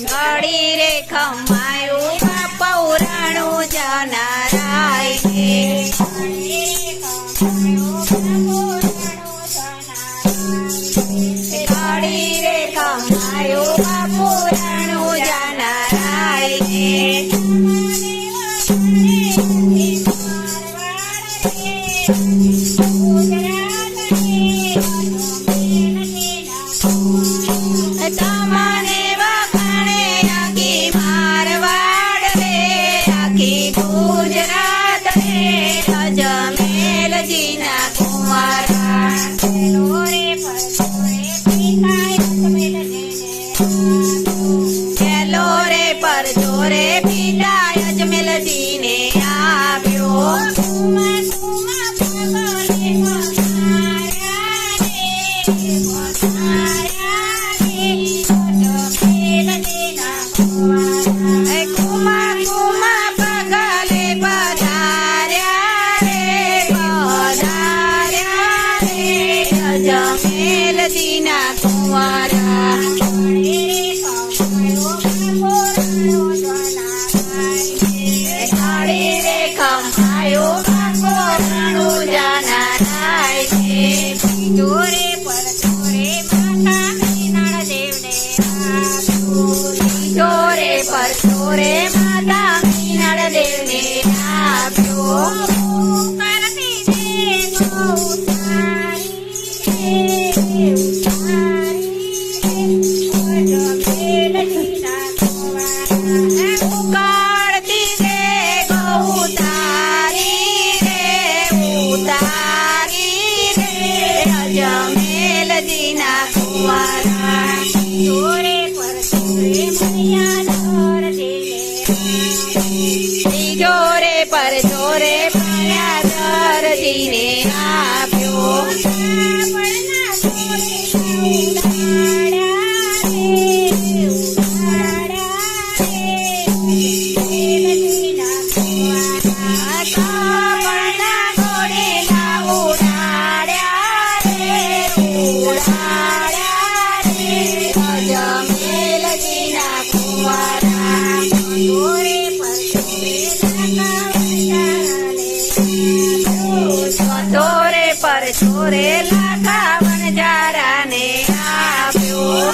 ઘડી રે ખમાયું પૌરાણું જનારાય ઘડી રે ખમાયું પૌરાણું જનારાય જોરે પિતા અજમેલજીને આપ્યો અજમેલજીના કુંવારા ચોરે માતા મીનાળ દેવને આપ્યો અજમેલજીના કુંવારા જોરે પર જોરે માયા દરજીને આપ્યો અજમેલજીના કુંવારા ચોરે પર ચોરે લાખા વણજારાને આપ્યો